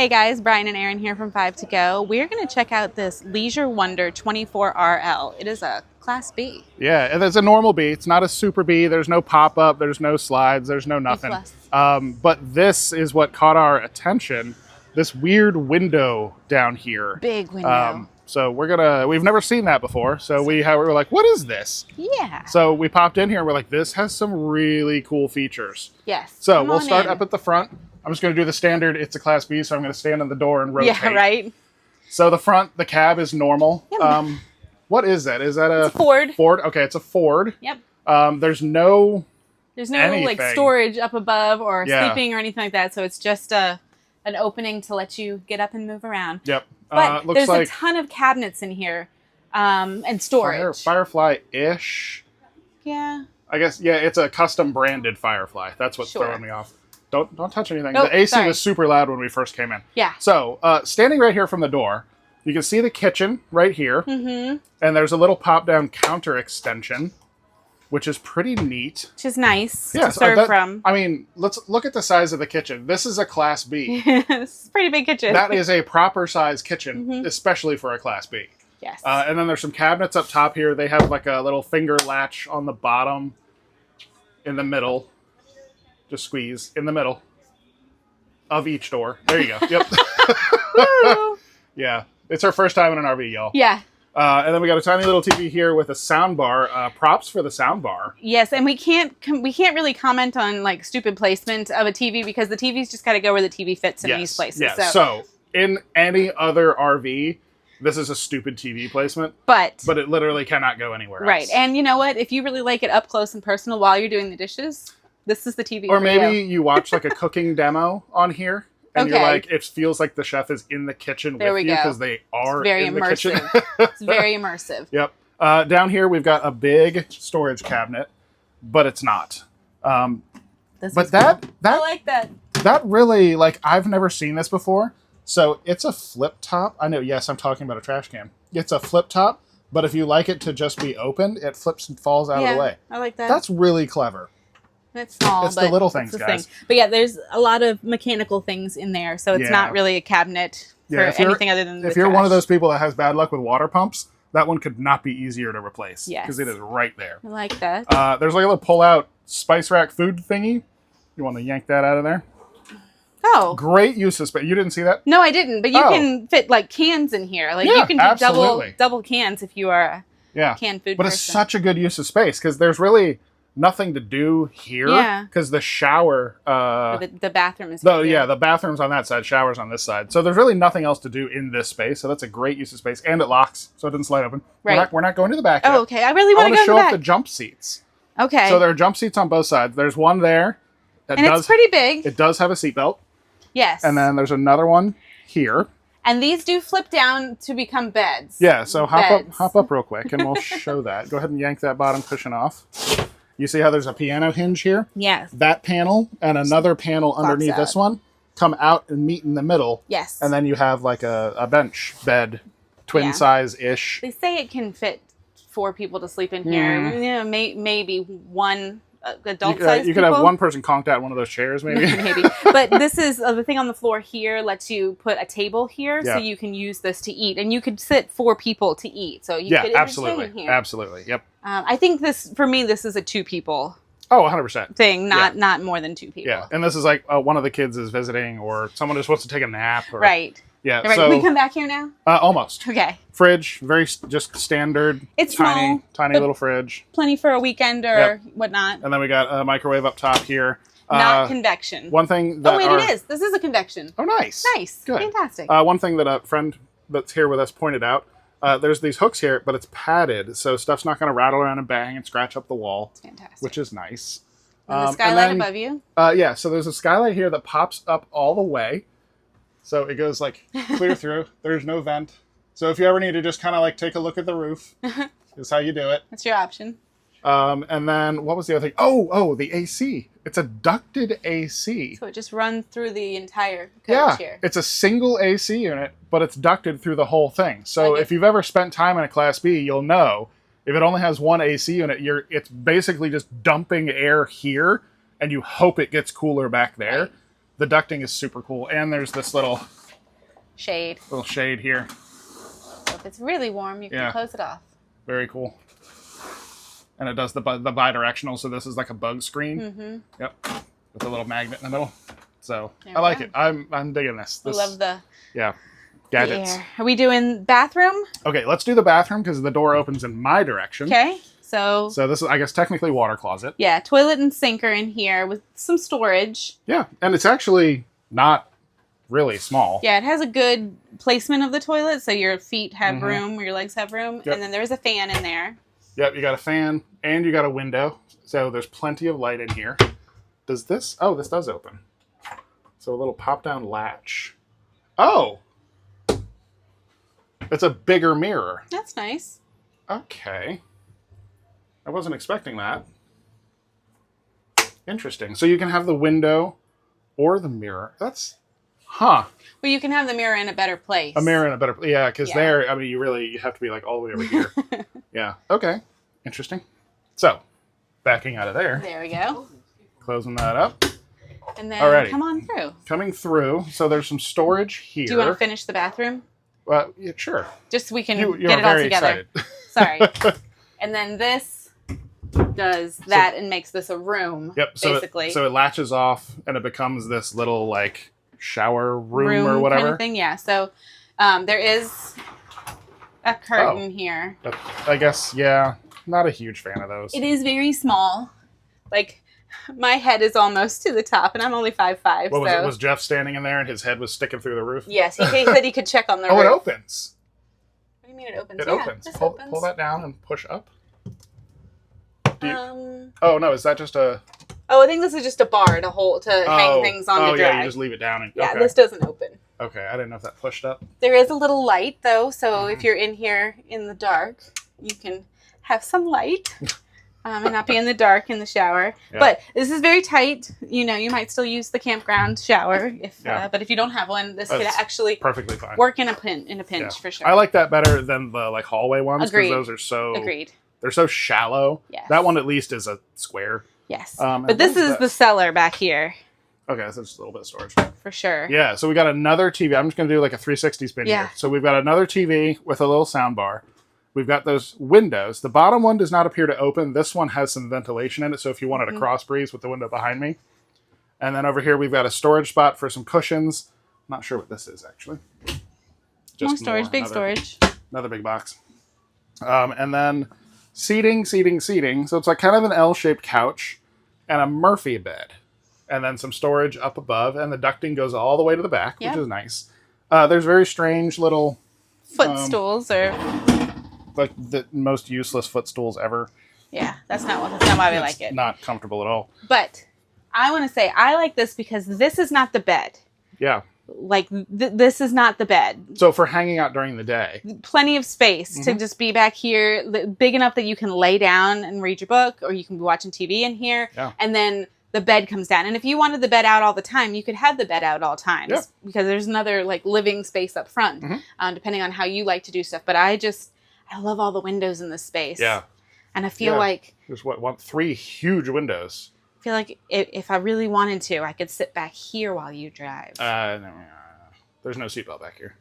Hey guys, Brian and Erin here from 5 to Go. We're going to check out this Leisure Wonder 24RL. It is a Class B. Yeah, and it's a normal B. It's not a super B. There's no pop-up. There's no slides. There's no nothing. But this is what caught our attention. This weird window down here. Big window. So we've never seen that before. So we were like, what is this? Yeah. So we popped in here and we're like, this has some really cool features. Yes. So we'll start up at the front. I'm just going to do the standard. It's a Class B, so I'm going to stand on the door and rotate. Yeah, right. So the front, the cab is normal. Yep. What is that? Is that it's a Ford? Ford. Okay, it's a Ford. Yep. There's no anything. Like storage up above or sleeping or anything like that. So it's just an opening to let you get up and move around. Yep. But looks there's like a ton of cabinets in here and storage. Firefly-ish. Yeah. I guess, yeah, it's a custom branded Firefly. That's what's throwing me off. Don't touch anything. Oh, the AC was super loud when we first came in. Yeah. So, standing right here from the door, you can see the kitchen right here. Mm-hmm. And there's a little pop-down counter extension, which is pretty neat. Which is nice to serve from. I mean, let's look at the size of the kitchen. This is a Class B. It's a pretty big kitchen. That is a proper size kitchen, especially for a Class B. Yes. And then there's some cabinets up top here. They have like a little finger latch on the bottom in the middle. Just squeeze in the middle of each door. There you go. Yep. Woo! Yeah. It's our first time in an RV, y'all. Yeah. And then we got a tiny little TV here with a sound bar. Props for the sound bar. Yes, and we can't really comment on like stupid placement of a TV because the TV's just got to go where the TV fits in these places. Yeah. So in any other RV, this is a stupid TV placement. But it literally cannot go anywhere else. Right. And you know what? If you really like it up close and personal while you're doing the dishes, this is the TV. Or maybe you watch like a cooking demo on here. And you're like, it feels like the chef is in the kitchen with you because they are in the kitchen. It's very immersive. Yep. Down here, we've got a big storage cabinet, but it's not. I like that. That really, like, I've never seen this before. So it's a flip top. I know, yes, I'm talking about a trash can. It's a flip top, but if you like it to just be opened, it flips and falls out of the way. I like that. That's really clever. It's small, it's the little things, guys. But yeah, there's a lot of mechanical things in there, so it's not really a cabinet for anything other than if you're one of those people that has bad luck with water pumps, that one could not be easier to replace. Yes. Because it is right there. I like that. There's like a little pull-out spice rack food thingy. You want to yank that out of there? Oh. Great use of space. You didn't see that? No, I didn't. But you can fit like cans in here. Like you can do double cans if you are a canned food person. But it's such a good use of space because there's really nothing to do here because the shower the bathroom is the bathroom's on that side, shower's on this side, so there's really nothing else to do in this space, so that's a great use of space, and it locks so it doesn't slide open. We're not going to the back yet. Okay. I really want to go to the back. I want to show off the jump seats. Okay. So there are jump seats on both sides. There's one there it's pretty big. It does have a seatbelt. Yes. And then there's another one here. And these do flip down to become beds. Yeah, so hop up real quick and we'll show that. Go ahead and yank that bottom cushion off. You see how there's a piano hinge here? Yes. That panel and another panel underneath this one come out and meet in the middle. Yes. And then you have like a bench bed, twin size-ish. They say it can fit 4 people to sleep in here. Yeah, maybe one adult size You could have one person conked out in one of those chairs, maybe. Maybe. But this is the thing on the floor here lets you put a table here so you can use this to eat. And you could sit 4 people to eat. So you could absolutely. Stay in here. Absolutely. Yep. I think for me, this is a 2 people. Oh, 100%. Thing, not more than 2 people. Yeah. And this is like one of the kids is visiting or someone just wants to take a nap. Or, right. Yeah. Right. So, can we come back here now? Almost. Okay. Fridge, very just standard. It's tiny small, little fridge. Plenty for a weekend or whatnot. And then we got a microwave up top here. Not convection. One thing that it is. This is a convection. Oh, nice. Nice. Good. Fantastic. One thing that a friend that's here with us pointed out, there's these hooks here, but it's padded, so stuff's not going to rattle around and bang and scratch up the wall. It's fantastic. Which is nice. And the skylight above you? Yeah, so there's a skylight here that pops up all the way. So it goes like clear through. There's no vent. So if you ever need to just kind of like take a look at the roof, is how you do it. That's your option. And then what was the other thing? Oh, the AC. It's a ducted AC. So it just runs through the entire coach here. It's a single AC unit, but it's ducted through the whole thing. So if you've ever spent time in a Class B, you'll know if it only has one AC unit, it's basically just dumping air here, and you hope it gets cooler back there. Right. The ducting is super cool. And there's this little shade. A little shade here. So if it's really warm, you can close it off. Very cool. And it does the bi-directional, so this is like a bug screen. Mm-hmm. Yep. With a little magnet in the middle. So I like it. I'm digging this. I love the gadgets. Are we doing bathroom? Okay, let's do the bathroom because the door opens in my direction. Okay. So this is, I guess, technically water closet. Yeah, toilet and sink are in here with some storage. Yeah, and it's actually not really small. Yeah, it has a good placement of the toilet, so your feet have room, your legs have room, and then there's a fan in there. Yep, you got a fan, and you got a window, so there's plenty of light in here. Does this... Oh, this does open. So a little pop-down latch. Oh! It's a bigger mirror. That's nice. Okay. I wasn't expecting that. Interesting. So you can have the window or the mirror. That's... Huh. Well, you can have the mirror in a better place. A mirror in a better place. Yeah, because there, I mean, you have to be like all the way over here. Yeah. Okay. Interesting. So, backing out of there. There we go. Closing that up. And then come on through. Coming through. So there's some storage here. Do you want to finish the bathroom? Yeah, sure. Just so we can get it all together. Sorry. And then this does that and makes this a room. Yep. Basically. So it latches off and it becomes this little like shower room or whatever kind of thing. Yeah. So there is a curtain here. I guess. Yeah. Not a huge fan of those. It is very small. Like my head is almost to the top, and I'm only 5'5". What was it? Was Jeff standing in there and his head was sticking through the roof? Yes, he said he could check on the roof. Oh, it opens. What do you mean it opens? It opens. Pull that down and push up. Oh no, is that just a? Oh, I think this is just a bar to hang things on the drag. Yeah, you just leave it down. Yeah, this doesn't open. Okay, I didn't know if that pushed up. There is a little light though, so if you're in here in the dark, you can have some light. And not be in the dark in the shower. Yeah. But this is very tight. You know, you might still use the campground shower, but if you don't have one, this could actually perfectly fine. Work in a pinch for sure. I like that better than the like hallway ones because those are so they're so shallow. Yes. That one at least is a square. Yes. But this is the cellar back here. Okay, so just a little bit of storage. For sure. Yeah, so we got another TV. I'm just going to do like a 360 spin here. So we've got another TV with a little sound bar. We've got those windows. The bottom one does not appear to open. This one has some ventilation in it, so if you wanted a cross breeze with the window behind me. And then over here we've got a storage spot for some cushions. I'm not sure what this is, actually. Just more storage, big storage. Another big box. And then seating. So it's like kind of an L-shaped couch and a Murphy bed. And then some storage up above, and the ducting goes all the way to the back, which is nice. There's very strange little... footstools or... like the most useless footstools ever. Yeah, that's not why we like it. Not comfortable at all. But I want to say I like this because this is not the bed. Yeah. Like this is not the bed. So for hanging out during the day. Plenty of space to just be back here, big enough that you can lay down and read your book, or you can be watching TV in here. Yeah. And then the bed comes down. And if you wanted the bed out all the time, you could have the bed out all times because there's another like living space up front, depending on how you like to do stuff. But I love all the windows in this space. Yeah. And I feel like... There's 3 huge windows. I feel like if I really wanted to, I could sit back here while you drive. No. There's no seatbelt back here.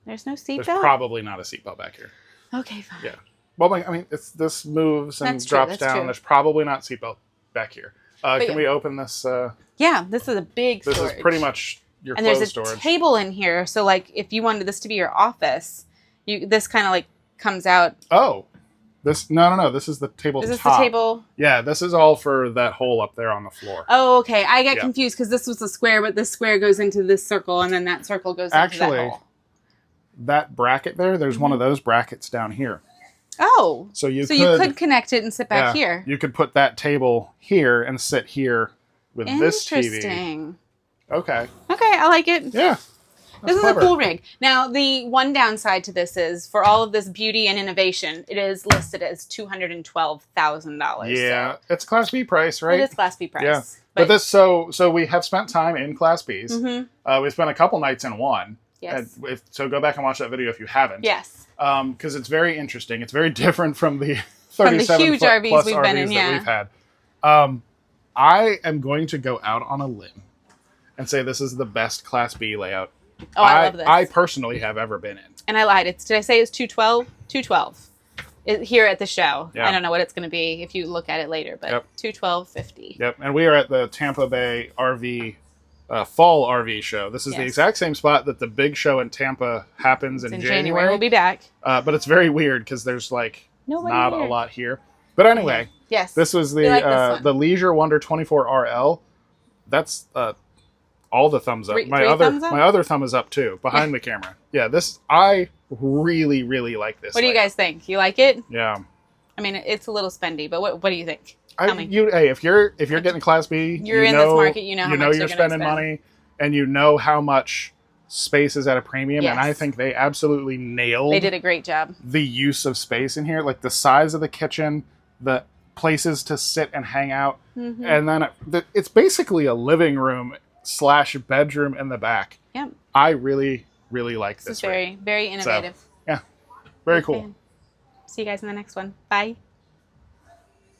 There's no seatbelt? There's probably not a seatbelt back here. Okay, fine. Yeah. Well, I mean, this moves and drops down. True. There's probably not seatbelt back here. Can we open this? Yeah, this is a big storage. This is pretty much your clothes storage. And there's a table in here. So, like, if you wanted this to be your office, this kind of, like, comes out. Oh, no. This is the table. Is this the table? Yeah, this is all for that hole up there on the floor. Oh, okay. I got confused because this was a square, but this square goes into this circle, and then that circle goes into that hole. That bracket there's one of those brackets down here. Oh, so you could connect it and sit back here. You could put that table here and sit here with this TV. Interesting. Okay, I like it. Yeah. This is a cool rig. Now, the one downside to this is, for all of this beauty and innovation, it is listed as $212,000. Yeah, it's Class B price, right? It is Class B price. Yeah, but this so we have spent time in Class Bs. We spent a couple nights in one. Yes. So go back and watch that video if you haven't. Yes. Because it's very interesting. It's very different from the 37 huge foot RVs plus we've RVs been in. that we've had. I am going to go out on a limb and say this is the best Class B layout Oh, I love this. I personally have ever been in. And I lied. Did I say it's 212? 212. Here at the show. Yeah. I don't know what it's going to be if you look at it later, but 212.50. Yep. And we are at the Tampa Bay RV fall RV show. This is the exact same spot that the big show in Tampa happens in January. We'll be back. But it's very weird because there's like not a lot here. But anyway, this was the Leisure Wonder 24 RL. That's all the thumbs up. My other thumb is up too behind the camera. Yeah, I really, really like this. What do you guys think? You like it? Yeah. I mean, it's a little spendy, but what do you think? Hey, if you're getting Class B, you're in this market. You know how much you're spending money, and you know how much space is at a premium. And I think they absolutely nailed. They did a great job. The use of space in here, like the size of the kitchen, the places to sit and hang out, and then it's basically a living room / bedroom in the back. Yep. I really, really like this. This is very, very innovative. So, yeah, very cool. See you guys in the next one. Bye.